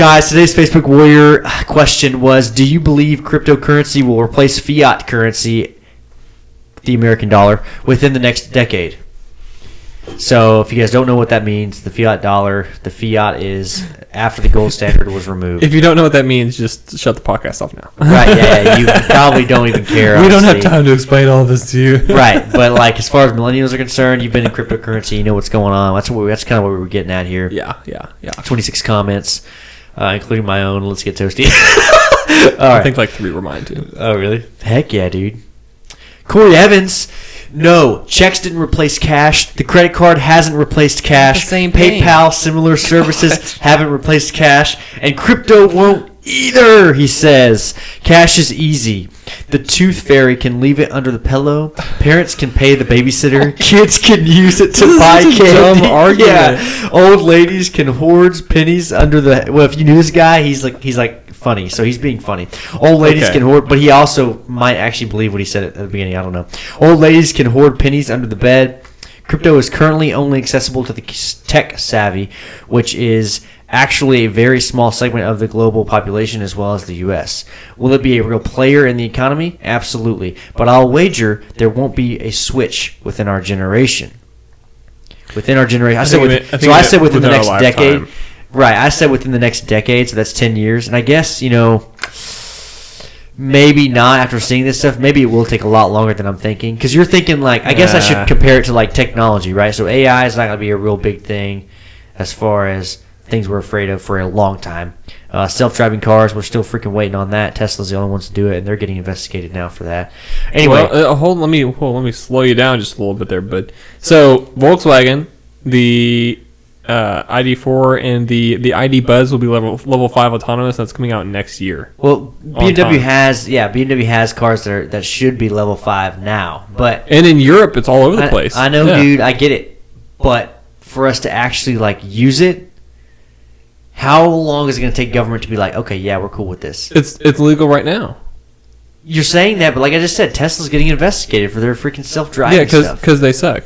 Guys, today's Facebook Warrior question was, do you believe cryptocurrency will replace fiat currency, the American dollar, within the next decade? So if you guys don't know what that means, the fiat dollar, the fiat is after the gold standard was removed. If you don't know what that means, just shut the podcast off now. Right, yeah, you probably don't even care. We don't have time to explain all this to you. Right, but like as far as millennials are concerned, you've been in cryptocurrency, you know what's going on. That's kind of what we were getting at here. Yeah. 26 comments, including my own. Let's get toasty. I think like 3 were mine too. Oh, really? Heck yeah, dude. Corey Evans. No, checks didn't replace cash. The credit card hasn't replaced cash. The same thing. PayPal, similar services haven't replaced cash. And crypto won't either, he says. Cash is easy. The tooth fairy can leave it under the pillow. Parents can pay the babysitter. Kids can use it to buy candy. Dumb argument. Yeah. Old ladies can hoard pennies under the... Well, if you knew this guy, he's like funny, so he's being funny. Old ladies can hoard, but he also might actually believe what he said at the beginning. I don't know. Old ladies can hoard pennies under the bed. Crypto is currently only accessible to the tech savvy, which is actually a very small segment of the global population as well as the U.S. Will it be a real player in the economy? Absolutely. But I'll wager there won't be a switch within our generation. Within our generation. I said within the next decade. Right, I said within the next decade, so that's 10 years. And I guess, maybe not after seeing this stuff. Maybe it will take a lot longer than I'm thinking. Because you're thinking, I guess I should compare it to, technology, right? So AI is not going to be a real big thing as far as things we're afraid of for a long time. Self-driving cars, we're still freaking waiting on that. Tesla's the only ones to do it, and they're getting investigated now for that. Anyway. Well, let me slow you down just a little bit there. But so, Volkswagen, the... ID4 and the ID Buzz will be level 5 autonomous. That's coming out next year. Well, BMW has cars that should be level 5 now, and in Europe it's all over the place. I know, dude. I get it, but for us to actually use it, how long is it going to take government to be like, okay, yeah, we're cool with this? It's legal right now. You're saying that, but like I just said, Tesla's getting investigated for their freaking self-driving stuff. Yeah, because they suck.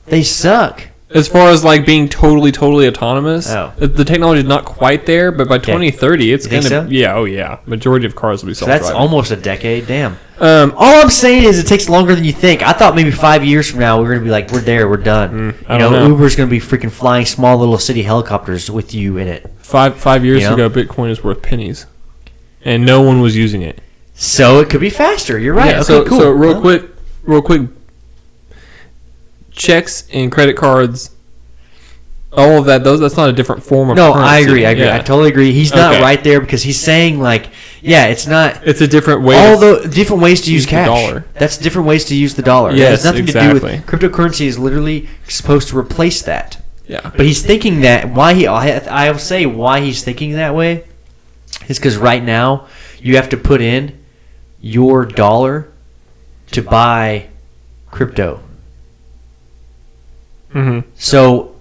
They suck. As far as being totally autonomous, the technology is not quite there, but by 2030, it's going to... So? Yeah, oh yeah. Majority of cars will be self-driving. That's almost a decade, damn. All I'm saying is it takes longer than you think. I thought maybe 5 years from now we're going to be like, we're there, we're done. I don't know. Uber's going to be freaking flying small little city helicopters with you in it. Five years ago, Bitcoin is worth pennies. And no one was using it. So it could be faster. You're right. Yeah, okay, cool. So real quick, checks and credit cards, all of that, that's not a different form of currency. I agree. I totally agree. He's not right there because he's saying it's not. It's a different way. Different ways to use cash. The dollar. That's different ways to use the dollar. Yes, it has nothing exactly. to do with cryptocurrency. Is literally supposed to replace that. Yeah. But he's thinking that I'll say why he's thinking that way is because right now you have to put in your dollar to buy crypto. Mm-hmm. So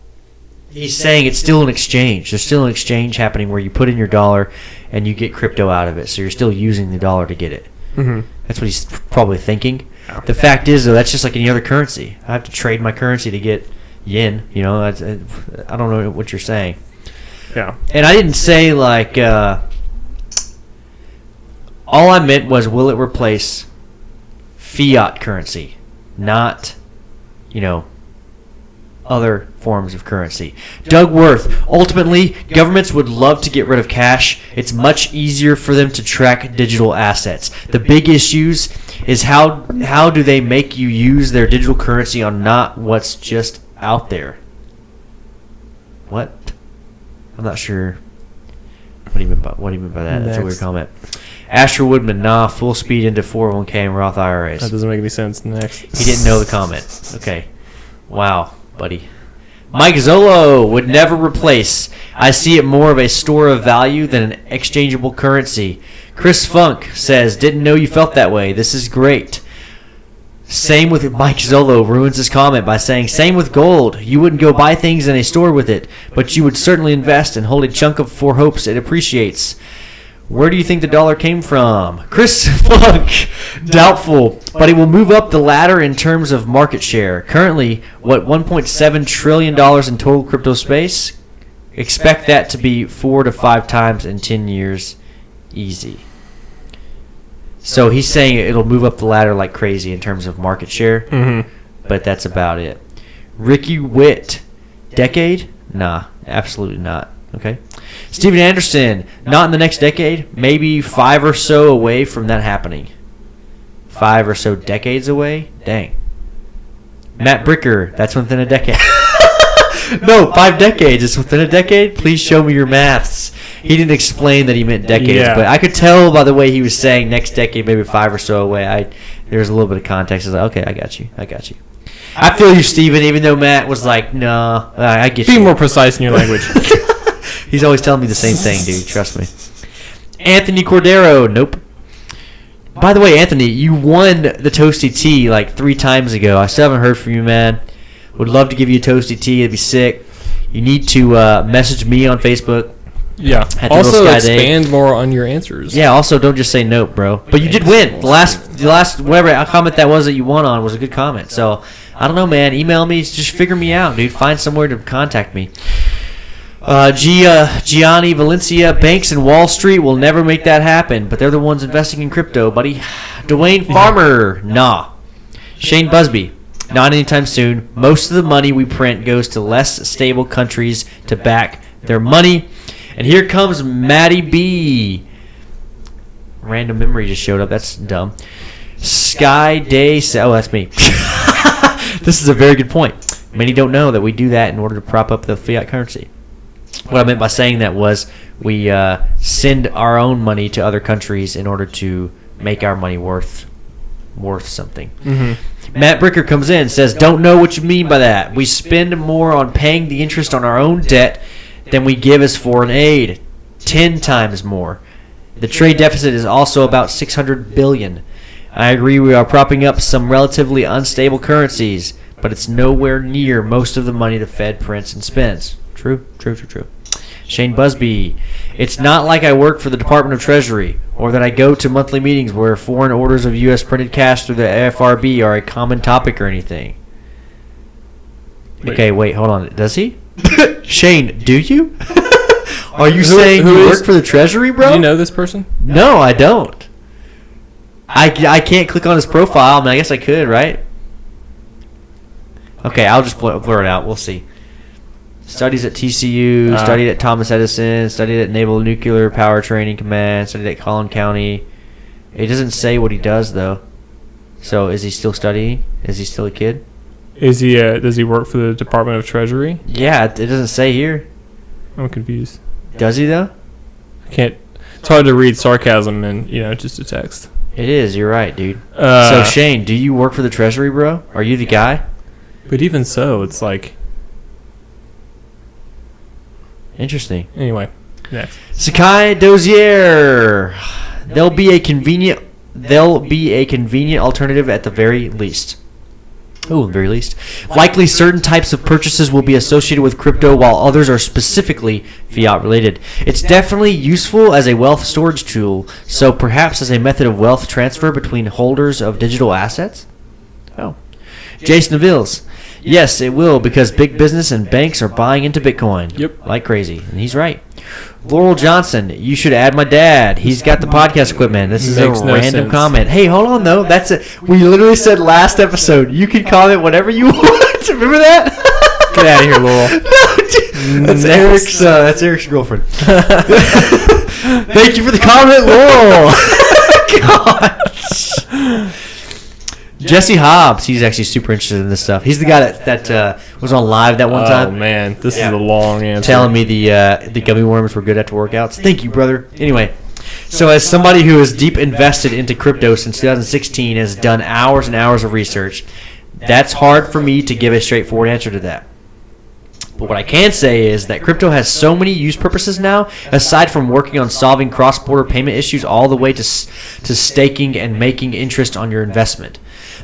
he's saying it's still an exchange. There's still an exchange happening where you put in your dollar and you get crypto out of it. So you're still using the dollar to get it. Mm-hmm. That's what he's probably thinking. Yeah. The fact is, though, that's just like any other currency. I have to trade my currency to get yen. I don't know what you're saying. Yeah. And I didn't say all I meant was, will it replace fiat currency, not, other forms of currency. Doug Worth, ultimately, governments would love to get rid of cash. It's much easier for them to track digital assets. The big issues is how do they make you use their digital currency on not what's just out there. What? I'm not sure. What do you mean by that? That's a weird comment. Asher Woodman, full speed into 401k and Roth IRAs. That doesn't make any sense. Next. He didn't know the comment. Okay. Wow, buddy. Mike Zolo would never replace. I see it more of a store of value than an exchangeable currency. Chris Funk says, didn't know you felt that way. This is great. Same with Mike Zolo ruins his comment by saying, same with gold. You wouldn't go buy things in a store with it, but you would certainly invest and hold a chunk of for hopes it appreciates. Where do you think the dollar came from? Chris Funk, doubtful, but it will move up the ladder in terms of market share. Currently, $1.7 trillion in total crypto space? Expect that to be 4 to 5 times in 10 years, easy. So he's saying it'll move up the ladder like crazy in terms of market share, but that's about it. Ricky Witt, decade? Nah, absolutely not. Okay. Steven Anderson, not in the next decade, maybe 5 or so away from that happening. 5 or so decades away? Dang. Matt Bricker, that's within a decade. No, 5 decades is within a decade? Please show me your maths. He didn't explain that he meant decades, but I could tell by the way he was saying next decade, maybe 5 or so away. There's a little bit of context. I was like, okay, I got you. I feel you, Steven, even though Matt was like, no, I get you. Be more precise in your language. He's always telling me the same thing, dude. Trust me. Anthony Cordero, nope. By the way, Anthony, you won the Toasty Tea like 3 times ago. I still haven't heard from you, man. Would love to give you a Toasty Tea. It'd be sick. You need to message me on Facebook. Yeah. Also, expand more on your answers. Yeah. Also, don't just say nope, bro. But you did win. The last whatever comment that was that you won on was a good comment. So I don't know, man. Email me. Just figure me out, dude. Find somewhere to contact me. Gianni Valencia, banks and Wall Street will never make that happen, but they're the ones investing in crypto, buddy. Dwayne Farmer, nah. Shane Busby, not anytime soon. Most of the money we print goes to less stable countries to back their money. And here comes Matty B. Random memory just showed up. That's dumb. Sky Day. Oh, that's me. This is a very good point. Many don't know that we do that in order to prop up the fiat currency. What I meant by saying that was we send our own money to other countries in order to make our money worth something. Matt Bricker comes in and says, don't know what you mean by that. We spend more on paying the interest on our own debt than we give as foreign aid. 10 times more. The trade deficit is also about $600 billion. I agree we are propping up some relatively unstable currencies, but it's nowhere near most of the money the Fed prints and spends. True. Shane Busby, it's not like I work for the Department of Treasury or that I go to monthly meetings where foreign orders of U.S. printed cash through the FRB are a common topic or anything. Okay, wait, hold on. Does he? Shane, do you? Are you saying you work for the Treasury, bro? Do you know this person? No, I don't. I can't click on his profile. I mean, I guess I could, right? Okay, I'll just blur it out. We'll see. Studies at TCU, studied at Thomas Edison, studied at Naval Nuclear Power Training Command, studied at Collin County. It doesn't say what he does, though. So is he still studying? Is he still a kid? Is he? Does he work for the Department of Treasury? Yeah, it doesn't say here. I'm confused. Does he, though? I can't. It's hard to read sarcasm in, just a text. It is. You're right, dude. So, Shane, do you work for the Treasury, bro? Are you the guy? But even so, it's like... Interesting. Anyway, next. Sakai Dozier. They'll be a convenient alternative at the very least. Oh, very least. Likely certain types of purchases will be associated with crypto while others are specifically fiat related. It's definitely useful as a wealth storage tool, so perhaps as a method of wealth transfer between holders of digital assets? Oh. Jason Navilles. Yes, it will, because big business and banks are buying into Bitcoin. Yep. Like crazy. And he's right. Laurel Johnson, you should add my dad. He's got the podcast equipment. This is Makes a no random sense. comment. Hey, hold on, though. That's it. We literally said last episode, you can comment whatever you want. Remember that? Get out of here, Laurel. No, dude. That's Eric's girlfriend. Thank you for the comment, Laurel. God. Jesse Hobbs, he's actually super interested in this stuff. He's the guy that was on live that one time. Oh, man. This is a long answer. Telling me the gummy worms were good after workouts. Thank you, brother. Anyway, so as somebody who is deep invested into crypto since 2016, has done hours and hours of research, that's hard for me to give a straightforward answer to that. But what I can say is that crypto has so many use purposes now, aside from working on solving cross-border payment issues all the way to staking and making interest on your investment.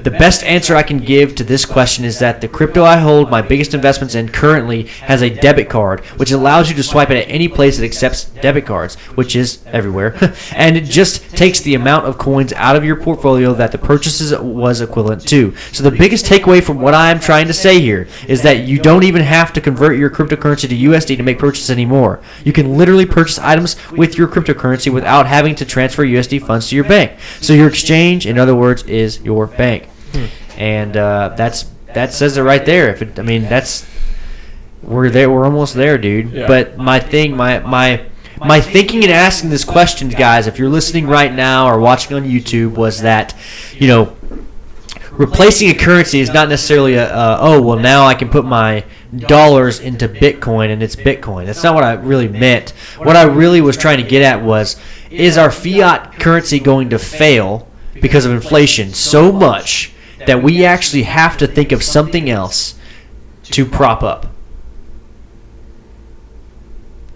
The best answer I can give to this question is that the crypto I hold my biggest investments in currently has a debit card, which allows you to swipe it at any place that accepts debit cards, which is everywhere, and it just takes the amount of coins out of your portfolio that the purchases was equivalent to. So the biggest takeaway from what I'm trying to say here is that you don't even have to convert your cryptocurrency to USD to make purchases anymore. You can literally purchase items with your cryptocurrency without having to transfer USD funds to your bank. So your exchange, in other words, is your bank. And that says it right there. We're there. We're almost there, dude. Yeah. But my thinking in asking this question, guys, if you're listening right now or watching on YouTube, was that, replacing a currency is not necessarily now I can put my dollars into Bitcoin and it's Bitcoin. That's not what I really meant. What I really was trying to get at was, is our fiat currency going to fail because of inflation so much that we actually have to think of something else to prop up?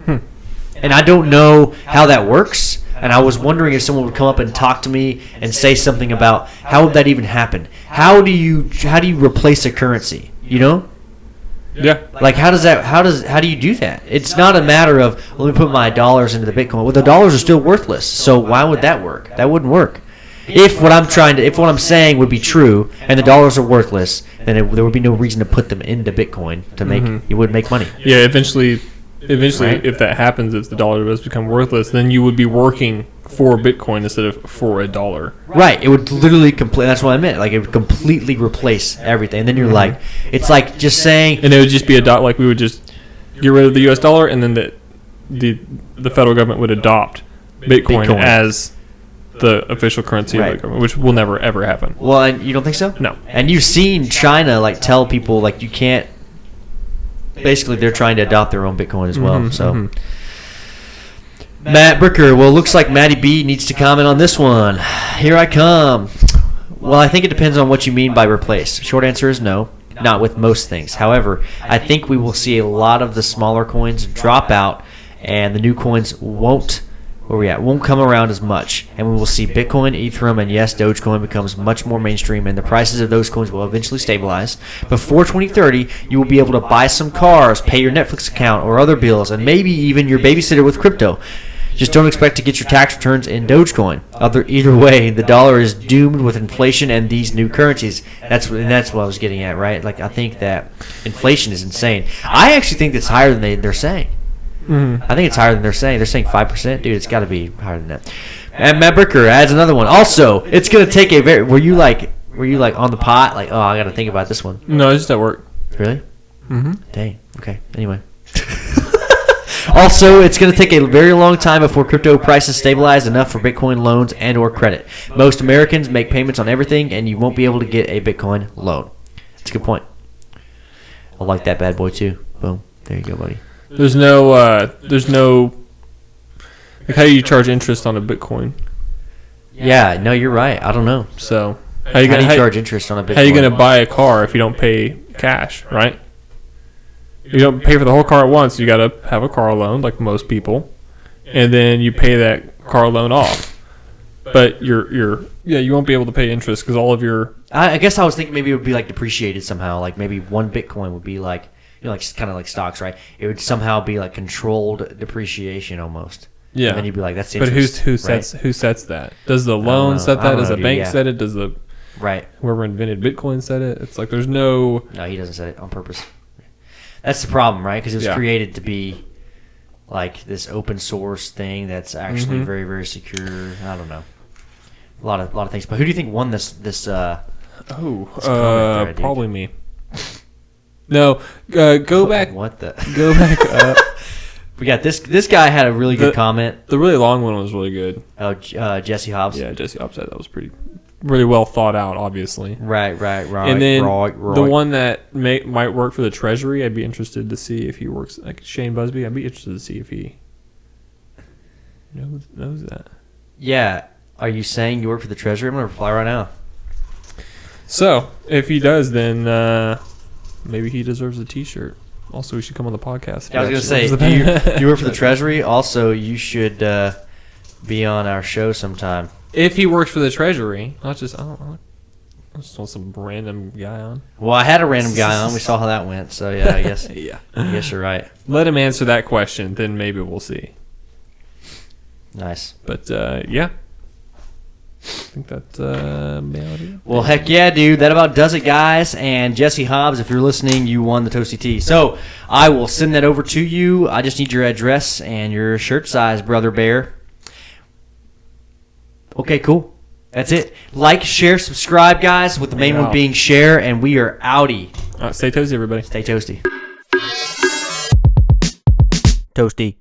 And I don't know how that works. And I was wondering if someone would come up and talk to me and say something about how would that even happen? How do you replace a currency? Yeah. Like how do you do that? It's not a matter of let me put my dollars into the Bitcoin. Well, the dollars are still worthless. So why would that work? That wouldn't work. If what I'm saying would be true and the dollars are worthless, then there would be no reason to put them into Bitcoin to make you would make money. Yeah, eventually, Right? if that happens, if the dollar does become worthless, then you would be working for Bitcoin instead of for a dollar. Right. It would literally that's what I meant. Like it would completely replace everything. And then you're like, it's like just saying. And it would just be like we would just get rid of the U.S. dollar, and then the federal government would adopt Bitcoin as the official currency of the government, which will never ever happen. Well, and you don't think so? No. And you've seen China tell people you can't. Basically, they're trying to adopt their own Bitcoin as well. Matt Bricker. Well, looks like Matty B needs to comment on this one. Here I come. Well, I think it depends on what you mean by replace. Short answer is no, not with most things. However, I think we will see a lot of the smaller coins drop out, and the new coins won't come around as much, and we will see Bitcoin, Ethereum, and yes, Dogecoin becomes much more mainstream, and the prices of those coins will eventually stabilize. Before 2030, you will be able to buy some cars, pay your Netflix account or other bills, and maybe even your babysitter with crypto. Just don't expect to get your tax returns in Dogecoin. Either way, the dollar is doomed with inflation and these new currencies. That's what I was getting at, right? I think that inflation is insane. I actually think it's higher than they're saying. I think it's higher than they're saying. They're saying 5%. Dude, it's got to be higher than that. And Matt Bricker adds another one. Also, it's going to take a very... Were you on the pot? I got to think about this one. No, it's just at work. Really? Dang. Okay. Anyway. Also, it's going to take a very long time before crypto prices stabilize enough for Bitcoin loans and or credit. Most Americans make payments on everything, and you won't be able to get a Bitcoin loan. That's a good point. I like that bad boy, too. Boom. There you go, buddy. There's no how do you charge interest on a Bitcoin? Yeah, no, you're right. I don't know. So how do you charge interest on a Bitcoin? How are you going to buy a car if you don't pay cash, right? You don't pay for the whole car at once. You got to have a car loan, like most people, and then you pay that car loan off. But you won't be able to pay interest because all of your. I guess I was thinking maybe it would be depreciated somehow. maybe one Bitcoin would be kind of like stocks, right? It would somehow be controlled depreciation almost. Yeah. And then you'd be that's interest. But who sets that? Does the loan set that? Does the bank set it? Does the whoever invented Bitcoin set it? It's there's no. No, he doesn't set it on purpose. That's the problem, right? Because it was created to be this open source thing that's actually very, very secure. I don't know. A lot of things. But who do you think won this probably me. No, go back. What the? Go back up. We got this. This guy had a really good comment. The really long one was really good. Oh, Jesse Hobbs. Yeah, Jesse Hobbs said that was really well thought out. Obviously. Right. And then the one that might work for the Treasury, I'd be interested to see if he works. Like Shane Busby, I'd be interested to see if he knows that. Yeah. Are you saying you work for the Treasury? I'm gonna reply right now. So if he does, then. Maybe he deserves a T-shirt. Also, he should come on the podcast. I was going to say, do you work for the Treasury? Also, you should be on our show sometime. If he works for the Treasury, not just Just want some random guy on. Well, I had a random guy on. We saw how that went. So, yeah, I guess Yeah. I guess you're right. Let him answer that question, then maybe we'll see. Nice. But, yeah. I think that's about it. Well, heck yeah, dude. That about does it, guys. And Jesse Hobbs, if you're listening, you won the Toasty Tea. So I will send that over to you. I just need your address and your shirt size, Brother Bear. Okay, cool. That's it. Like, share, subscribe, guys, with the main one being share, and we are outie. All right, stay toasty, everybody. Stay toasty. Toasty.